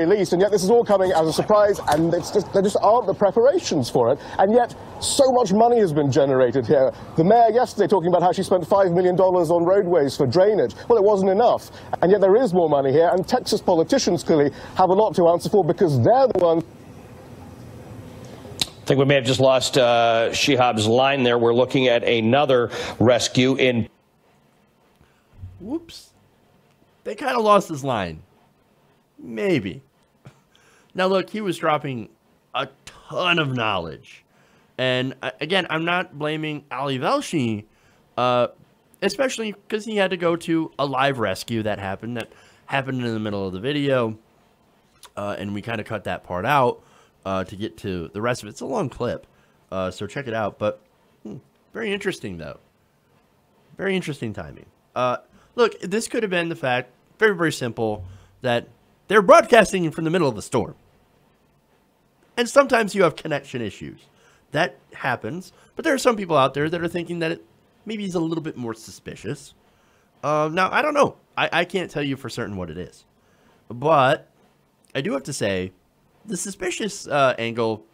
least. And yet this is all coming as a surprise, and there just aren't the preparations for it. And yet so much money has been generated here. The mayor yesterday talking about how she spent $5 million on roadways for drainage. Well, it wasn't enough. And yet there is more money here, and Texas politicians clearly have a lot to answer for because they're the ones. I think we may have just lost Shihab's line there. We're looking at another rescue in... Whoops. They kind of lost his line. Maybe. Now, look, he was dropping a ton of knowledge. And, again, I'm not blaming Ali Velshi, especially because he had to go to a live rescue that happened in the middle of the video. And we kind of cut that part out. To get to the rest of it. It's a long clip, so check it out. But very interesting, though. Very interesting timing. Look, this could have been the fact, very, very simple, that they're broadcasting from the middle of a storm. And sometimes you have connection issues. That happens. But there are some people out there that are thinking that it maybe is a little bit more suspicious. Now, I don't know. I can't tell you for certain what it is. But I do have to say, the suspicious angle,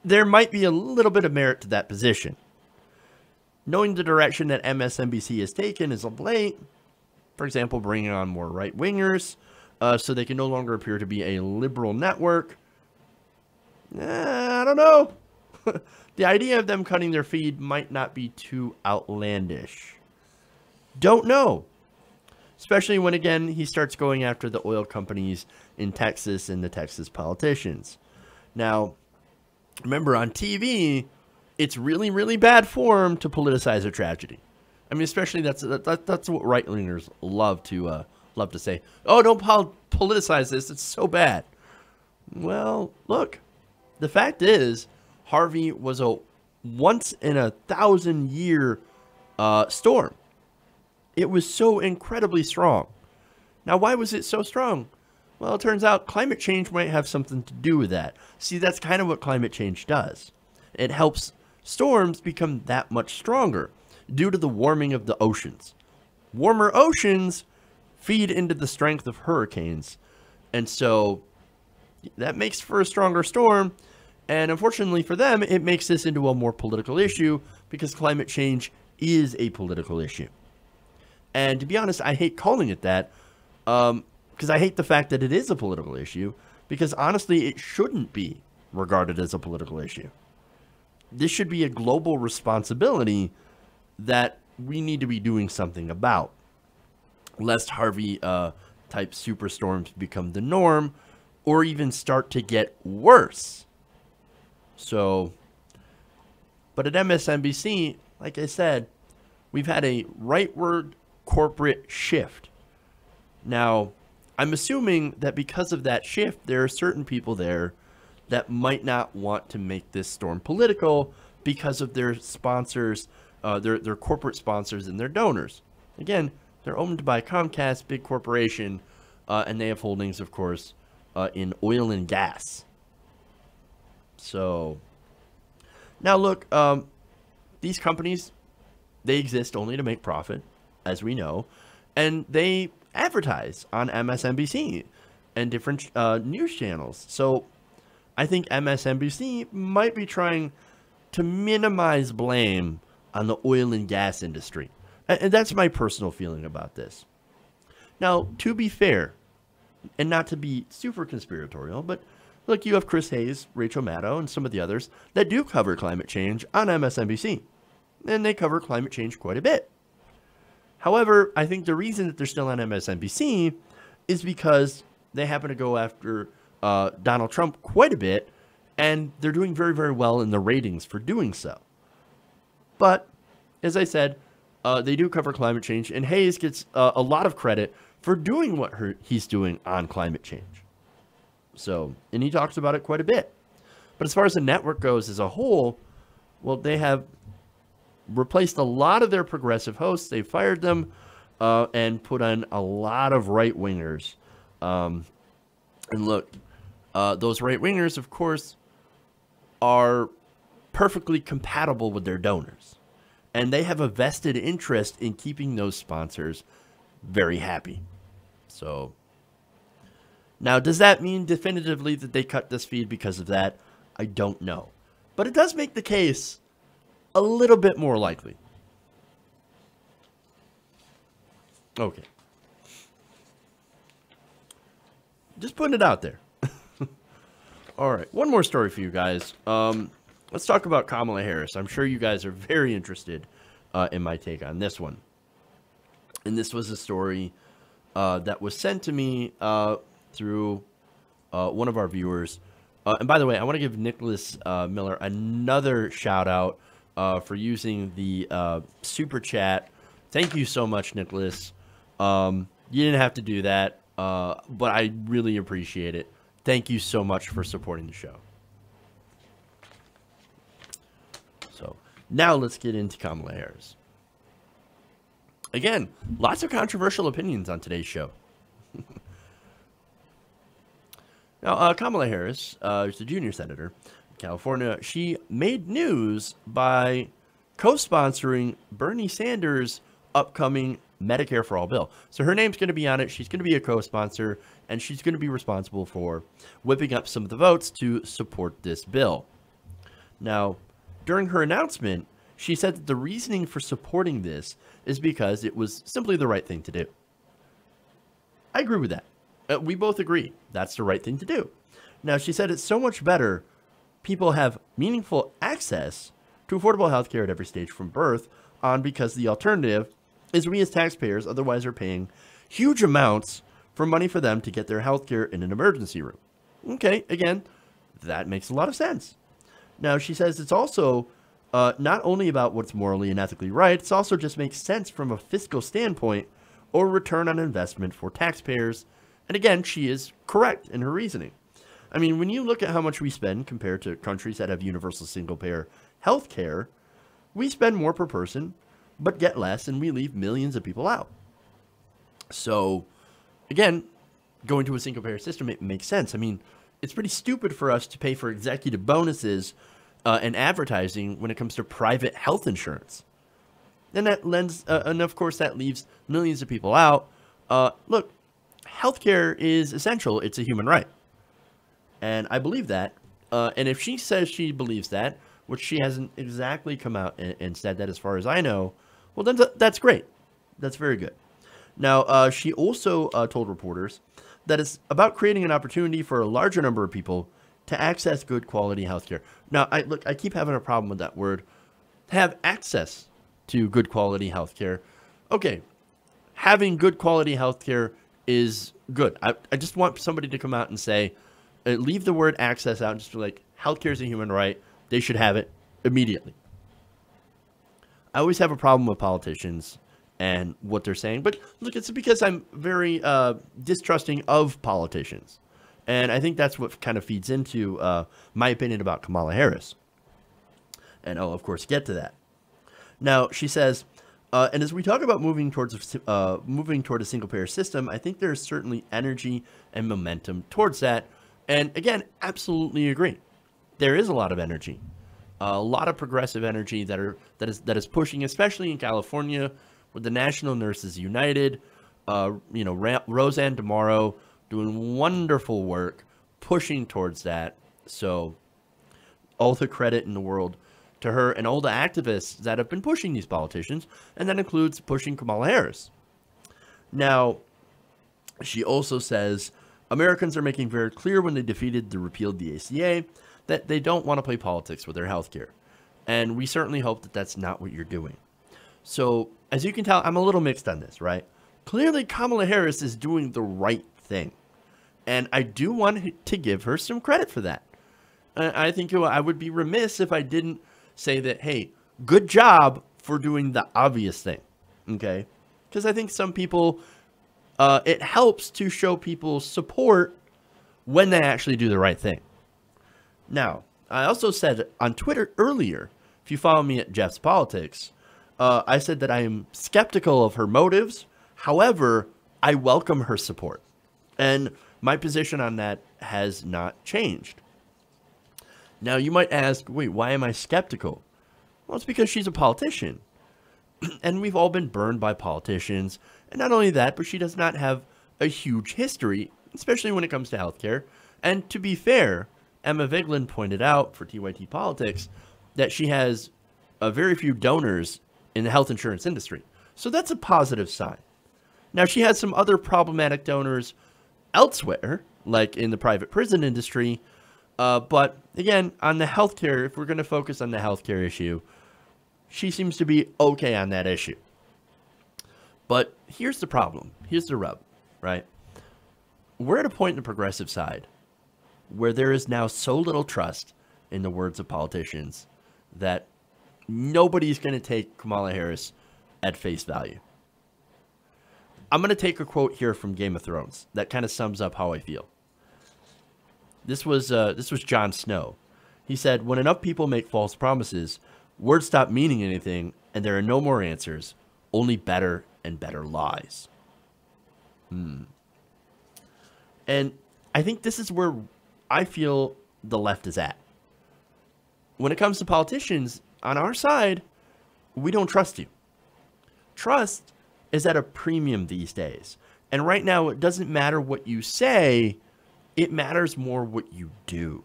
there might be a little bit of merit to that position. Knowing the direction that MSNBC has taken as of late, for example, bringing on more right-wingers, so they can no longer appear to be a liberal network, I don't know. The idea of them cutting their feed might not be too outlandish. Don't know. Especially when, again, he starts going after the oil companies in Texas and the Texas politicians. Now, remember, on TV, it's really, really bad form to politicize a tragedy. I mean, especially that's what right-wingers love to say. Oh, don't politicize this. It's so bad. Well, look, the fact is, Harvey was a once-in-a-thousand-year storm. It was so incredibly strong. Now, why was it so strong? Well, it turns out climate change might have something to do with that. See, that's kind of what climate change does. It helps storms become that much stronger due to the warming of the oceans. Warmer oceans feed into the strength of hurricanes. And so that makes for a stronger storm. And unfortunately for them, it makes this into a more political issue because climate change is a political issue. And to be honest, I hate calling it that because I hate the fact that it is a political issue because honestly, it shouldn't be regarded as a political issue. This should be a global responsibility that we need to be doing something about, lest Harvey type superstorms become the norm or even start to get worse. So, but at MSNBC, like I said, we've had a rightward corporate shift. Now, I'm assuming that because of that shift, there are certain people there that might not want to make this storm political because of their sponsors, their corporate sponsors and their donors. Again, they're owned by Comcast, big corporation, and they have holdings, of course, in oil and gas. So, now look, these companies, they exist only to make profit, as we know, and they advertise on MSNBC and different news channels. So I think MSNBC might be trying to minimize blame on the oil and gas industry. And that's my personal feeling about this. Now, to be fair, and not to be super conspiratorial, but look, you have Chris Hayes, Rachel Maddow, and some of the others that do cover climate change on MSNBC. And they cover climate change quite a bit. However, I think the reason that they're still on MSNBC is because they happen to go after Donald Trump quite a bit, and they're doing very, very well in the ratings for doing so. But, as I said, they do cover climate change, and Hayes gets a lot of credit for doing what he's doing on climate change. So, and he talks about it quite a bit. But as far as the network goes as a whole, well, they have replaced a lot of their progressive hosts. They fired them and put on a lot of right-wingers. And look, those right-wingers, of course, are perfectly compatible with their donors. And they have a vested interest in keeping those sponsors very happy. So, now, does that mean definitively that they cut this feed because of that? I don't know. But it does make the case a little bit more likely. Okay. Just putting it out there. All right. One more story for you guys. Let's talk about Kamala Harris. I'm sure you guys are very interested in my take on this one. And this was a story that was sent to me through one of our viewers. And by the way, I want to give Nicholas Miller another shout out for using the super chat. Thank you so much, Nicholas. You didn't have to do that, but I really appreciate it. Thank you so much for supporting the show. So now let's get into Kamala Harris. Again, lots of controversial opinions on today's show. Now, Kamala Harris is a junior senator in California. She made news by co-sponsoring Bernie Sanders' upcoming Medicare for All bill. So her name's going to be on it. She's going to be a co-sponsor, and she's going to be responsible for whipping up some of the votes to support this bill. Now, during her announcement, she said that the reasoning for supporting this is because it was simply the right thing to do. I agree with that. We both agree that's the right thing to do. Now, she said it's so much better people have meaningful access to affordable health care at every stage from birth on, because the alternative is we as taxpayers otherwise are paying huge amounts for money for them to get their health care in an emergency room. Okay, again, that makes a lot of sense. Now, she says it's also not only about what's morally and ethically right, it also just makes sense from a fiscal standpoint or return on investment for taxpayers. And again, she is correct in her reasoning. I mean, when you look at how much we spend compared to countries that have universal single-payer health care, we spend more per person, but get less, and we leave millions of people out. So, again, going to a single-payer system, it makes sense. I mean, it's pretty stupid for us to pay for executive bonuses and advertising when it comes to private health insurance. And that lends, and of course, that leaves millions of people out. Look, healthcare is essential. It's a human right. And I believe that. And if she says she believes that, which she hasn't exactly come out and said that as far as I know, well, then that's great. That's very good. Now, she also told reporters that it's about creating an opportunity for a larger number of people to access good quality healthcare. Now, I keep having a problem with that word. Have access to good quality healthcare. Okay, having good quality healthcare is good. I just want somebody to come out and say, leave the word access out and just be like, healthcare is a human right. They should have it immediately. I always have a problem with politicians and what they're saying. But look, it's because I'm very distrusting of politicians. And I think that's what kind of feeds into my opinion about Kamala Harris. And I'll, of course, get to that. Now, she says, and as we talk about moving toward a single-payer system, I think there's certainly energy and momentum towards that. And again, absolutely agree. There is a lot of energy, a lot of progressive energy that is pushing, especially in California, with the National Nurses United, Roseanne DeMauro doing wonderful work, pushing towards that. So, all the credit in the world to her and all the activists that have been pushing these politicians, and that includes pushing Kamala Harris. Now, she also says Americans are making very clear when they defeated the repealed the ACA that they don't want to play politics with their health care. And we certainly hope that that's not what you're doing. So, as you can tell, I'm a little mixed on this, right? Clearly, Kamala Harris is doing the right thing. And I do want to give her some credit for that. I think I would be remiss if I didn't say that, hey, good job for doing the obvious thing, okay? Because I think some people, it helps to show people support when they actually do the right thing. Now, I also said on Twitter earlier, if you follow me at Jeff's Politics, I said that I am skeptical of her motives. However, I welcome her support. And my position on that has not changed. Now, you might ask, wait, why am I skeptical? Well, it's because she's a politician. And we've all been burned by politicians. And not only that, but she does not have a huge history, especially when it comes to healthcare. And to be fair, Emma Vigeland pointed out for TYT Politics that she has very few donors in the health insurance industry. So that's a positive sign. Now, she has some other problematic donors elsewhere, like in the private prison industry. But again, on the healthcare, if we're going to focus on the healthcare issue, she seems to be okay on that issue. But here's the problem. Here's the rub, right? We're at a point in the progressive side where there is now so little trust in the words of politicians that nobody's going to take Kamala Harris at face value. I'm going to take a quote here from Game of Thrones that kind of sums up how I feel. This was Jon Snow. He said, when enough people make false promises, words stop meaning anything, and there are no more answers, only better and better lies. And I think this is where I feel the left is at. When it comes to politicians, on our side, we don't trust you. Trust is at a premium these days. And right now, it doesn't matter what you say, it matters more what you do.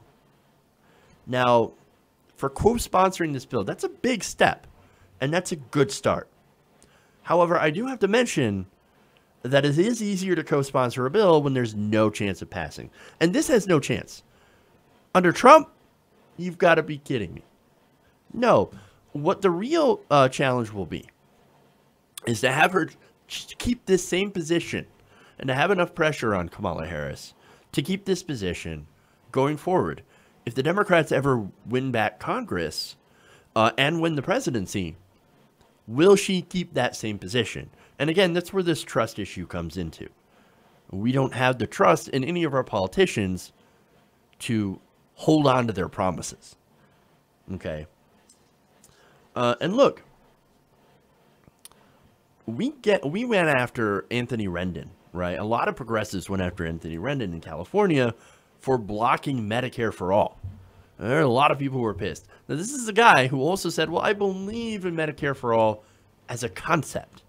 Now, for co-sponsoring this bill, that's a big step, and that's a good start. However, I do have to mention that it is easier to co-sponsor a bill when there's no chance of passing. And this has no chance. Under Trump, you've got to be kidding me. No, what the real challenge will be is to have her keep this same position and to have enough pressure on Kamala Harris to keep this position going forward. If the Democrats ever win back Congress and win the presidency, will she keep that same position? And again, that's where this trust issue comes into. We don't have the trust in any of our politicians to hold on to their promises. Okay. And look, we went after Anthony Rendon, right? A lot of progressives went after Anthony Rendon in California for blocking Medicare for all. There are a lot of people who were pissed. Now, this is a guy who also said, well, I believe in Medicare for all as a concept.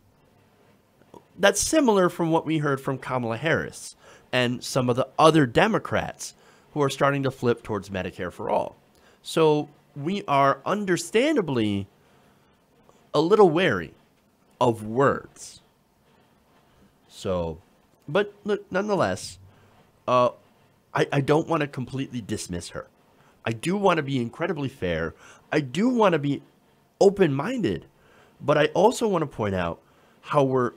That's similar from what we heard from Kamala Harris and some of the other Democrats who are starting to flip towards Medicare for all. So we are understandably a little wary of words. So, but look, nonetheless, I don't want to completely dismiss her. I do want to be incredibly fair. I do want to be open-minded, but I also want to point out how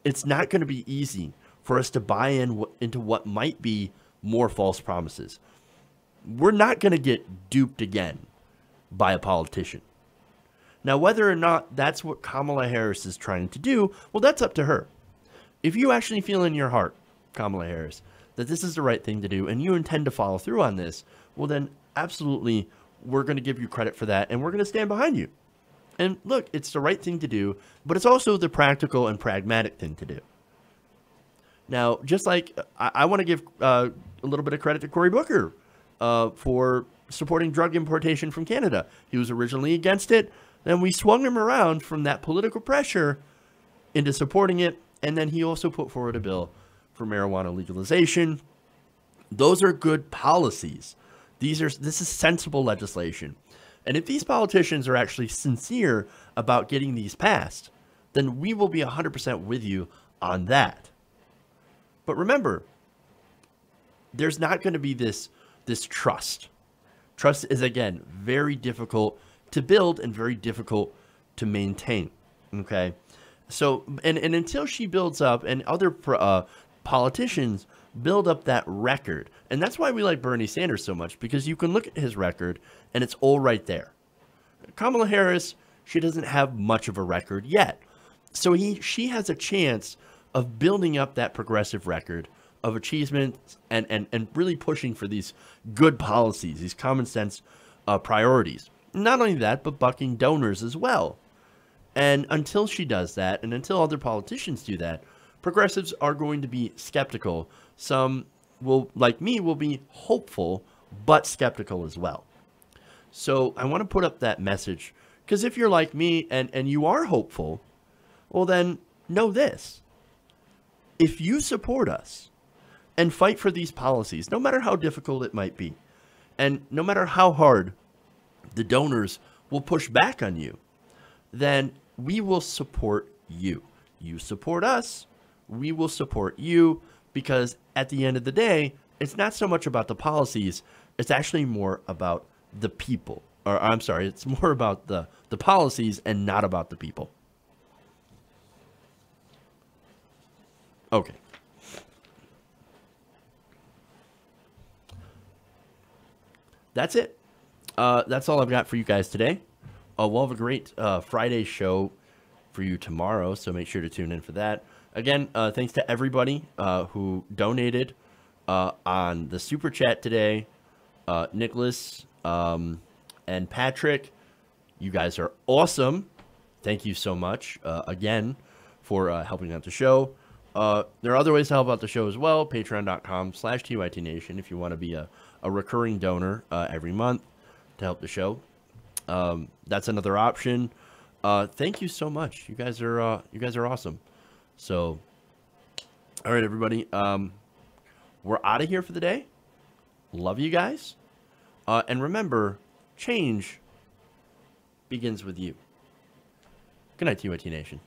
it's not going to be easy for us to buy into what might be more false promises. We're not going to get duped again by a politician. Now, whether or not that's what Kamala Harris is trying to do, well, that's up to her. If you actually feel in your heart, Kamala Harris, that this is the right thing to do and you intend to follow through on this, well, then absolutely, we're going to give you credit for that and we're going to stand behind you. And look, it's the right thing to do, but it's also the practical and pragmatic thing to do. Now, just like I want to give a little bit of credit to Cory Booker for supporting drug importation from Canada. He was originally against it. Then we swung him around from that political pressure into supporting it. And then he also put forward a bill for marijuana legalization. Those are good policies. This is sensible legislation. And if these politicians are actually sincere about getting these passed, then we will be 100% with you on that. But remember, there's not going to be this trust. Trust is, again, very difficult to build and very difficult to maintain. Okay? So, and until she builds up and other politicians build up that record, and that's why we like Bernie Sanders so much, because you can look at his record and it's all right there. Kamala Harris, she doesn't have much of a record yet. So she has a chance of building up that progressive record of achievements and really pushing for these good policies, these common sense priorities. Not only that, but bucking donors as well. And until she does that, and until other politicians do that, progressives are going to be skeptical. Some will, like me, will be hopeful, but skeptical as well. So I want to put up that message, because if you're like me and you are hopeful, well then know this. If you support us and fight for these policies, no matter how difficult it might be, and no matter how hard the donors will push back on you, then we will support you. You support us, we will support you, because at the end of the day, it's not so much about the policies, it's actually more about the people. Or I'm sorry, it's more about the policies and not about the people. Okay. That's it. That's all I've got for you guys today. We'll have a great Friday show for you tomorrow, so make sure to tune in for that. Again, thanks to everybody who donated on the Super Chat today. Nicholas and Patrick, you guys are awesome. Thank you so much, again, for helping out the show. There are other ways to help out the show as well. Patreon.com/TYTNation if you want to be a recurring donor every month to help the show. That's another option. Thank you so much. You guys are awesome. So, all right, everybody. We're out of here for the day. Love you guys. And remember, change begins with you. Good night, TYT Nation.